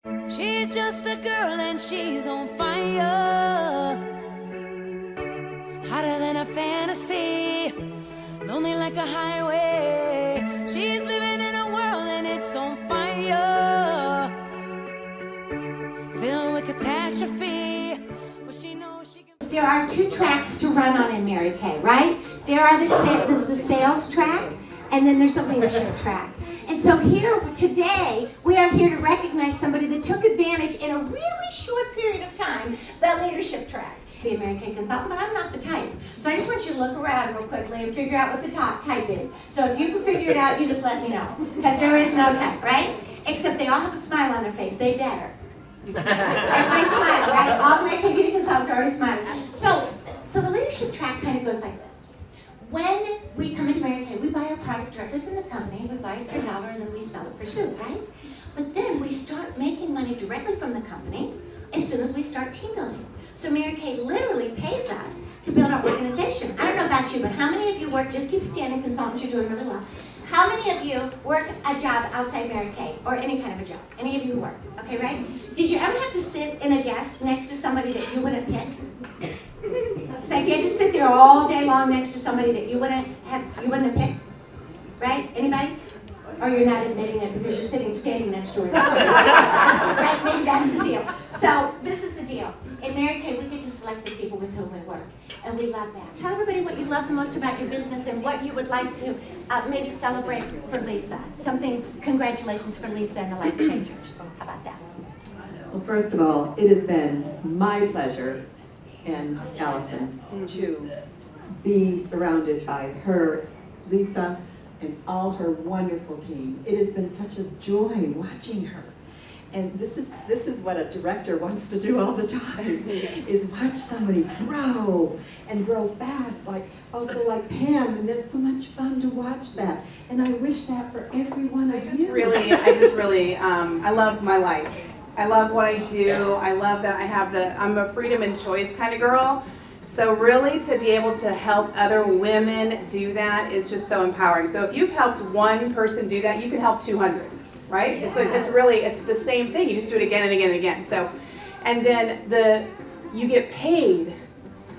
She's just a girl and she's on fire, hotter than a fantasy, lonely like a highway. She's living in a world and it's on fire, filled with catastrophe, but she knows she can. There are 2 tracks to run on in Mary Kay, right? There's the sales track, and then there's the leadership track. And so here today, we are here to recognize somebody that took advantage in a really short period of time, that leadership track. Be a Mary Kay consultant, but I'm not the type. So I just want you to look around real quickly and figure out what the top type is. So if you can figure it out, you just let me know. Because there is no type, right? Except they all have a smile on their face. They better. Everybody smile, right? All Mary Kay beauty consultants are already smiling. So the leadership track kind of goes like this. When we come into Mary Kay, we buy our product directly from the company. We buy it for $1 and then we sell it for $2, right? But then we start making money directly from the company as soon as we start team building. So Mary Kay literally pays us to build our organization. I don't know about you, but how many of you work, just keep standing, consultants, you're doing really well. How many of you work a job outside Mary Kay, or any kind of a job? Any of you work, okay, right? Did you ever have to sit in a desk next to somebody that you wouldn't pick? It's like you had to sit there all day long next to somebody that you wouldn't have picked, right? Anybody? Or you're not admitting it because you're standing next to her. Right? Maybe that's the deal. So this is the deal. In Mary Kay, we get to select the people with whom we work, and we love that. Tell everybody what you love the most about your business and what you would like to maybe celebrate for Lisa. Something, congratulations for Lisa and the LifeChangers. How about that? Well, first of all, it has been my pleasure and Allison's to be surrounded by her, Lisa, and all her wonderful team. It has been such a joy watching her. And this is what a director wants to do all the time, is watch somebody grow and grow fast, also like Pam, and it's so much fun to watch that. And I wish that for every one of you. I love my life. I love what I do. I love that I'm a freedom and choice kind of girl. So really to be able to help other women do that is just so empowering. So if you've helped one person do that, you can help 200, right? Yeah. It's the same thing. You just do it again and again and again. So, and then you get paid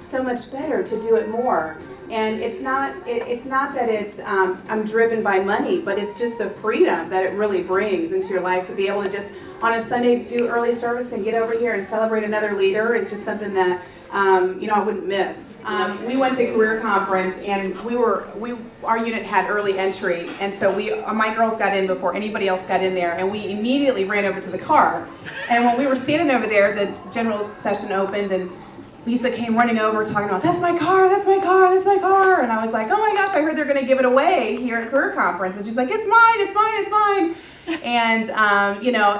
so much better to do it more. And it's not that I'm driven by money, but it's just the freedom that it really brings into your life to be able to just on a Sunday do early service and get over here and celebrate another leader. It's just something that I wouldn't miss. We went to career conference and our unit had early entry, and so my girls got in before anybody else got in there, and we immediately ran over to the car. And when we were standing over there, the general session opened, and Lisa came running over talking about, that's my car, that's my car, that's my car. And I was like, oh my gosh, I heard they're going to give it away here at career conference. And she's like, it's mine, it's mine, it's mine. And,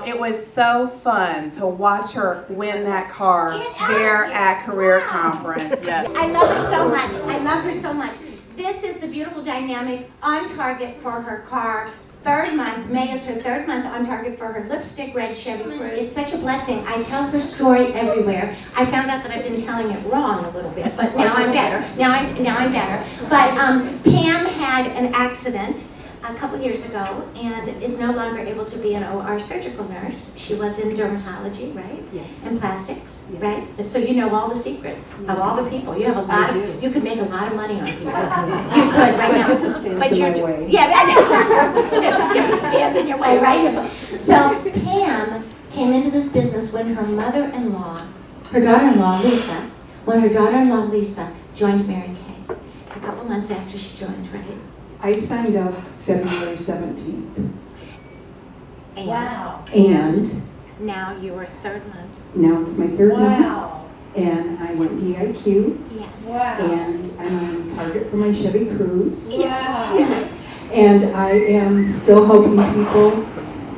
it was so fun to watch her win that car there at career conference. I love her so much. I love her so much. This is the beautiful dynamic on target for her car. 3rd month, May is her 3rd month on target for her lipstick red Chevy Cruze. It's such a blessing. I tell her story everywhere. I found out that I've been telling it wrong a little bit, but now I'm better. Now I'm better. But Pam had an accident a couple years ago and is no longer able to be an OR surgical nurse. She was in dermatology, right? Yes. And plastics, Yes. right? So you know all the secrets of all the people. You have a lot of, you could make a lot of money on people. You could right now. But you're, yeah, I know. It stands in your way, right? So Pam came into this business when her mother-in-law, her daughter-in-law Lisa, joined Mary Kay. A couple months after she joined, right? I signed up February 17th. And Wow. And now you are 3rd month. now it's my 3rd month. Wow. And I went DIQ. Yes. Wow. And I'm on target for my Chevy Cruze. Wow. Yes. And I am still helping people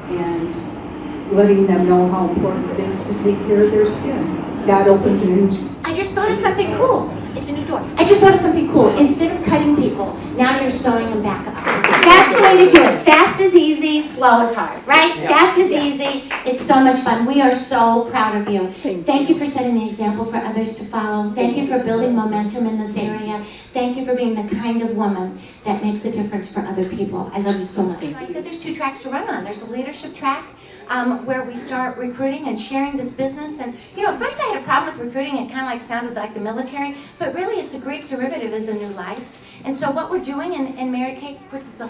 and letting them know how important it is to take care of their skin. God opened a new. I just thought of something cool. It's a new door. I just thought of something cool. Instead of cutting people, now you're sewing them back up. That's the way to do it. Fast is easy, slow is hard, right? Yeah. Fast is easy. It's so much fun. We are so proud of you. Thank you for setting the example for others to follow. Thank you for building momentum in this area. Thank you for being the kind of woman that makes a difference for other people. I love you so much. I said there's 2 tracks to run on. There's the leadership track, where we start recruiting and sharing this business. And, at first I had a problem with recruiting. It kind of sounded like the military, but really it's a great derivative as a new life. And so what we're doing in Mary Kay, of course, it's your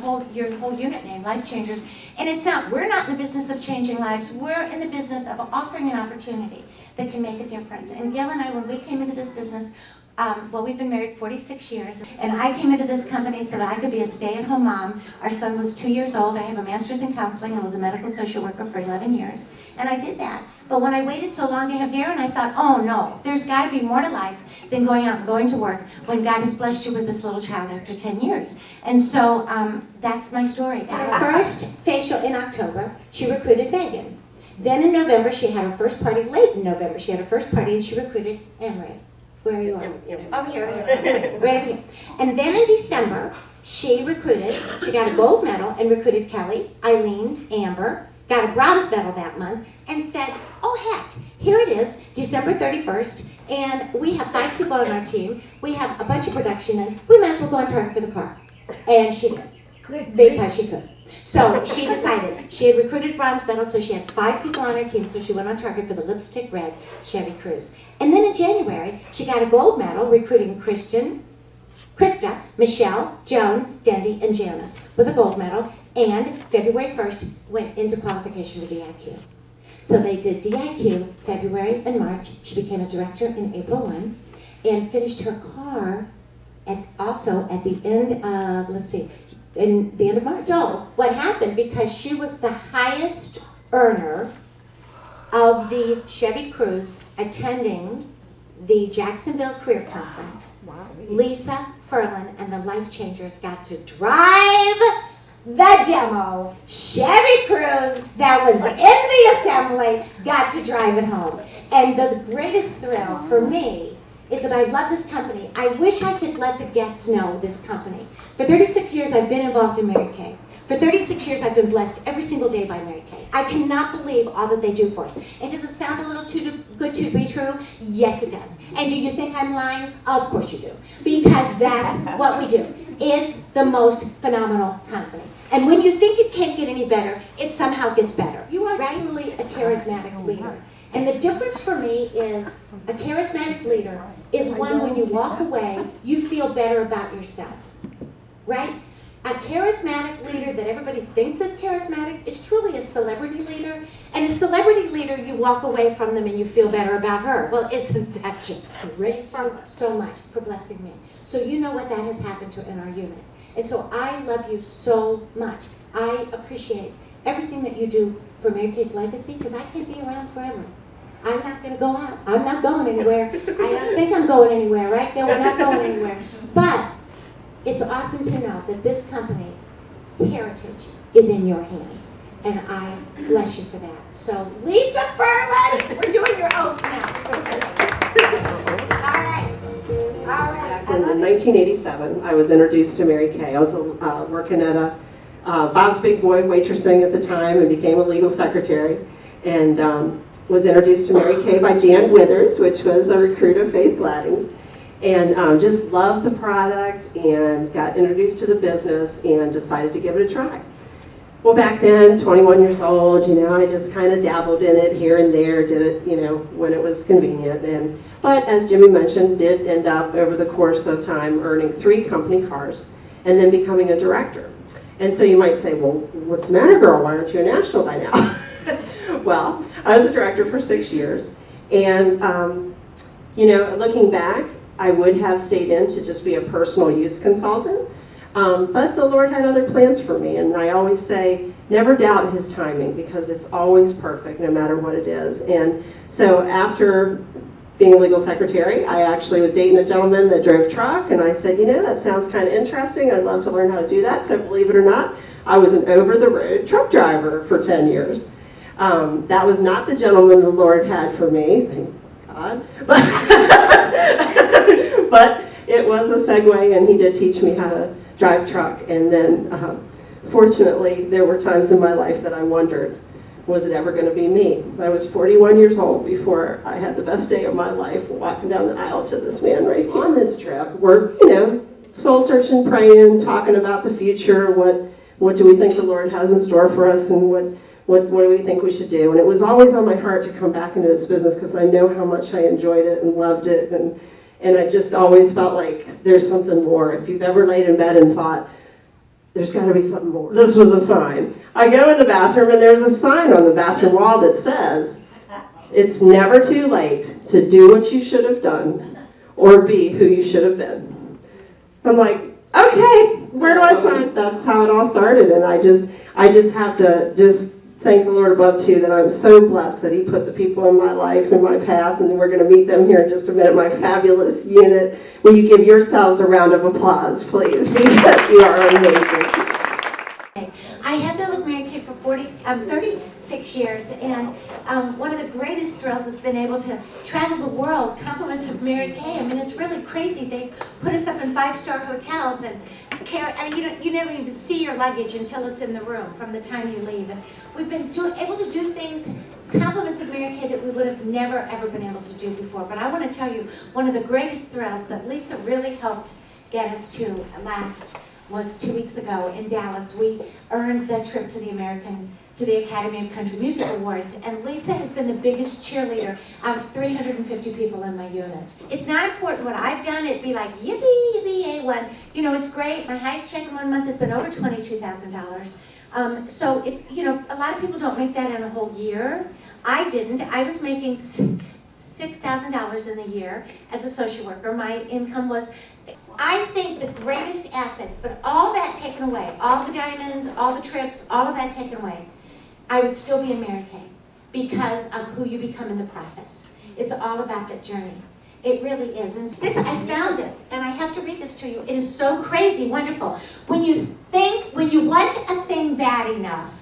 whole unit name, LifeChangers. And we're not in the business of changing lives. We're in the business of offering an opportunity that can make a difference. And Gail and I, when we came into this business, we've been married 46 years, and I came into this company so that I could be a stay-at-home mom. Our son was 2 years old. I have a master's in counseling. I was a medical social worker for 11 years, and I did that. But when I waited so long to have Darren, I thought, oh no, there's got to be more to life than going out and going to work when God has blessed you with this little child after 10 years. And so that's my story. At her first facial in October, she recruited Megan. Then in November, she had her first party. Late in November, she had her first party, and she recruited Emery. Where are you at? Oh, here. Right over here. And then in December, she got a gold medal and recruited Kelly, Eileen, Amber, got a bronze medal that month, and said, oh heck, here it is, December 31st, and we have 5 people on our team, we have a bunch of production, and we might as well go on target for the car. And she did, because she could. So she decided, she had recruited bronze medal, so she had 5 people on her team, so she went on target for the lipstick red Chevy Cruze. And then in January, she got a gold medal recruiting Krista, Michelle, Joan, Dendy, and Janice with a gold medal, and February 1st went into qualification for DIQ. So they did DIQ February and March. She became a director in April 1 and finished her car also at the end of, in the end of March. So what happened, because she was the highest earner of the Chevy Cruze attending the Jacksonville Career Conference, Lisa, Firlan, and the LifeChangers got to drive the demo Chevy Cruze that was in the assembly, got to drive it home. And the greatest thrill for me is that I love this company. I wish I could let the guests know this company. For 36 years, I've been involved in Mary Kay. For 36 years, I've been blessed every single day by Mary Kay. I cannot believe all that they do for us. And does it sound a little too good to be true? Yes, it does. And do you think I'm lying? Of course you do. Because that's what we do. It's the most phenomenal company. And when you think it can't get any better, it somehow gets better. You are truly a charismatic leader. And the difference for me is a charismatic leader is one when you walk away, you feel better about yourself. Right? A charismatic leader that everybody thinks is charismatic is truly a celebrity leader. And a celebrity leader, you walk away from them and you feel better about her. Well, isn't that just great? So much for blessing me. So you know what that has happened to in our unit. And so I love you so much. I appreciate everything that you do for Mary Kay's legacy, because I can't be around forever. I'm not going to go out. I'm not going anywhere. I don't think I'm going anywhere, right? No, we're not going anywhere. But it's awesome to know that this company's heritage is in your hands. And I bless you for that. So, Lisa Firlan, we're doing your oath now. All right. In 1987, I was introduced to Mary Kay. I was working at a Bob's Big Boy waitressing at the time and became a legal secretary. And was introduced to Mary Kay by Jan Withers, which was a recruit of Faith Gladding's. And just loved the product and got introduced to the business and decided to give it a try. Well, back then, 21 years old, I just kind of dabbled in it here and there, did it, when it was convenient. But as Jimmy mentioned, did end up over the course of time earning 3 company cars and then becoming a director. And so you might say, well, what's the matter, girl? Why aren't you a national by now? Well, I was a director for 6 years. And, looking back, I would have stayed in to just be a personal use consultant. But the Lord had other plans for me, and I always say, never doubt His timing, because it's always perfect, no matter what it is. And so after being a legal secretary, I actually was dating a gentleman that drove truck, and I said, that sounds kind of interesting. I'd love to learn how to do that. So believe it or not, I was an over-the-road truck driver for 10 years. That was not the gentleman the Lord had for me, thank God. But it was a segue, and He did teach me how to drive truck. And then, fortunately, there were times in my life that I wondered, was it ever going to be me? I was 41 years old before I had the best day of my life, walking down the aisle to this man right here. On this trip, we're, soul searching, praying, talking about the future, what do we think the Lord has in store for us, and What do we think we should do? And it was always on my heart to come back into this business because I know how much I enjoyed it and loved it. And I just always felt like there's something more. If you've ever laid in bed and thought, there's got to be something more. This was a sign. I go in the bathroom and there's a sign on the bathroom wall that says, it's never too late to do what you should have done or be who you should have been. I'm like, okay, where do I sign? That's how it all started. And I just have to just thank the Lord above too that I'm so blessed that he put the people in my life, in my path, and we're going to meet them here in just a minute, my fabulous unit. Will you give yourselves a round of applause, please, because you are amazing. I have been with Mary Kay for 36 years, and one of the greatest thrills has been able to travel the world, compliments of Mary Kay. I mean, it's really crazy. They put us up in 5-star hotels and you never even see your luggage until it's in the room from the time you leave. And we've been able to do things, compliments of Mary Kay, that we would have never, ever been able to do before. But I want to tell you, one of the greatest thrills that Lisa really helped get us to last was 2 weeks ago in Dallas. We earned the trip to the Academy of Country Music Awards, and Lisa has been the biggest cheerleader out of 350 people in my unit. It's not important what I've done. It'd be like, yippee, yippee, A1. You know, it's great. My highest check in 1 month has been over $22,000. So if, a lot of people don't make that in a whole year. I didn't. I was making $6,000 in a year as a social worker. My income was, I think, the greatest assets, but all that taken away, all the diamonds, all the trips, all of that taken away, I would still be in Mary Kay because of who you become in the process. It's all about that journey. It really is. And I found this, and I have to read this to you. It is so crazy, wonderful. When you want a thing bad enough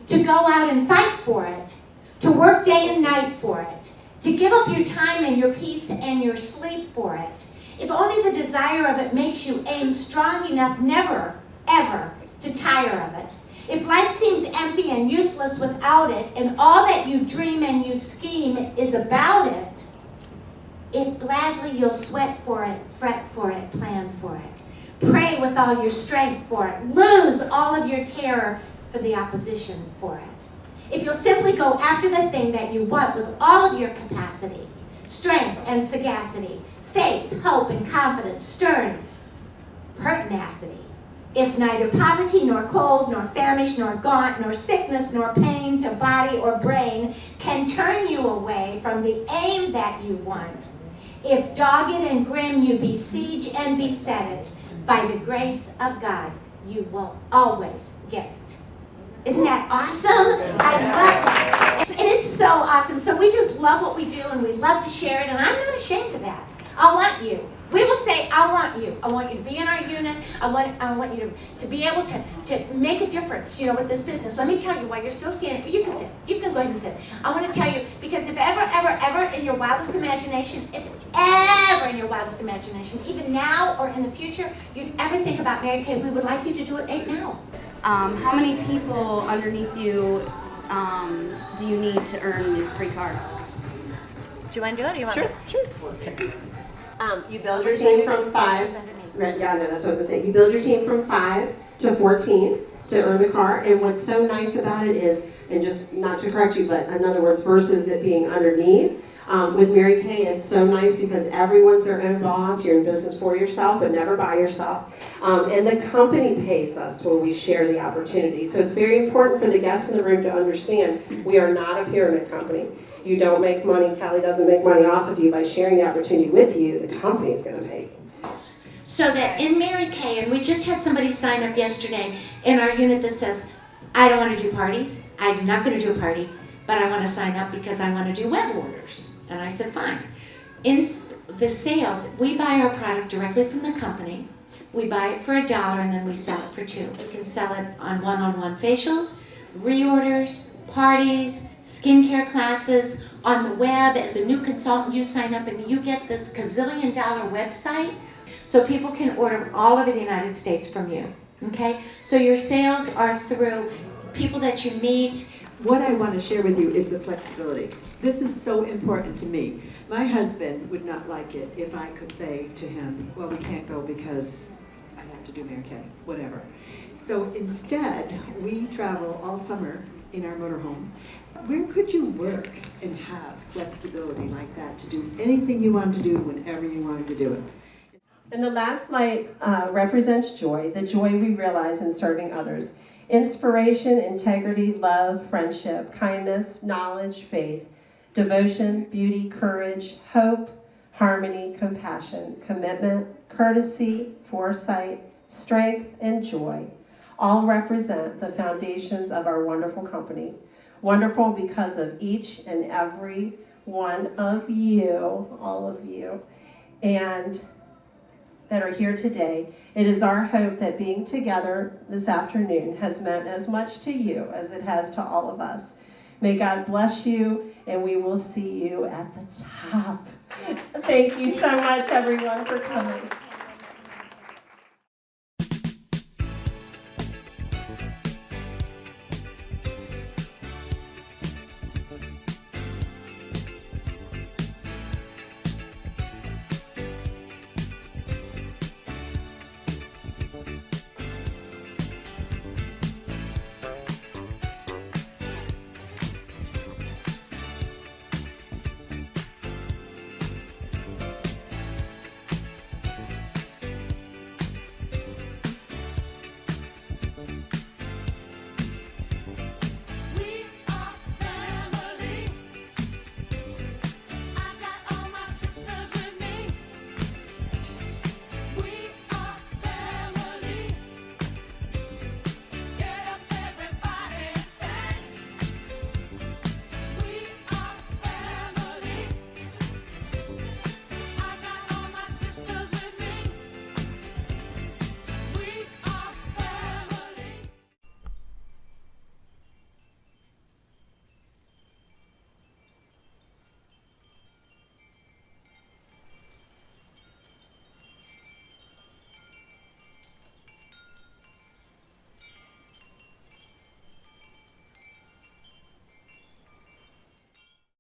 to go out and fight for it, to work day and night for it, to give up your time and your peace and your sleep for it, if only the desire of it makes you aim strong enough never, ever to tire of it. If life seems empty and useless without it, and all that you dream and you scheme is about it, if gladly you'll sweat for it, fret for it, plan for it, pray with all your strength for it, lose all of your terror for the opposition for it. If you'll simply go after the thing that you want with all of your capacity, strength and sagacity, faith, hope, and confidence, stern pertinacity. If neither poverty, nor cold, nor famish, nor gaunt, nor sickness, nor pain to body or brain can turn you away from the aim that you want, if dogged and grim you besiege and beset it, by the grace of God, you will always get it. Isn't that awesome? I love that. It is so awesome. So we just love what we do, and we love to share it, and I'm not ashamed of that. I want you. We will say, I want you. I want you to be in our unit. I want you to be able to make a difference, with this business. Let me tell you, while you're still standing, you can sit. You can go ahead and sit. I want to tell you, because if ever in your wildest imagination, even now or in the future, you'd ever think about Mary Kay, we would like you to do it right now. How many people underneath you do you need to earn your free card? Do you want to do it, or do you want Sure. Okay. You build your team from 5. Yeah, no, that's what I was going to say. You build your team from 5 to 14 to earn the car. And what's so nice about it is, and just not to correct you, but in other words, versus it being underneath, with Mary Kay, it's so nice because everyone's their own boss. You're in business for yourself, but never by yourself. And the company pays us when we share the opportunity. So it's very important for the guests in the room to understand we are not a pyramid company. You don't make money, Kelly doesn't make money off of you by sharing the opportunity with you. The company's going to pay you. So that in Mary Kay, and we just had somebody sign up yesterday in our unit that says, I don't want to do parties. I'm not going to do a party, but I want to sign up because I want to do web orders. And I said, fine. In the sales, we buy our product directly from the company. We buy it for $1 and then we sell it for $2. We can sell it on one-on-one facials, reorders, parties, skincare classes, on the web. As a new consultant, you sign up and you get this gazillion-dollar website so people can order all over the United States from you, okay? So your sales are through people that you meet. What I want to share with you is the flexibility. This is so important to me. My husband would not like it if I could say to him, well, we can't go because I have to do Mary Kay, whatever. So instead, we travel all summer in our motorhome. Where could you work and have flexibility like that to do anything you wanted to do whenever you wanted to do it? And the last light represents joy, the joy we realize in serving others. Inspiration, integrity, love, friendship, kindness, knowledge, faith, devotion, beauty, courage, hope, harmony, compassion, commitment, courtesy, foresight, strength, and joy all represent the foundations of our wonderful company. Wonderful because of each and every one of you, all of you, and that are here today. It is our hope that being together this afternoon has meant as much to you as it has to all of us. May God bless you, and we will see you at the top. Thank you so much, everyone, for coming.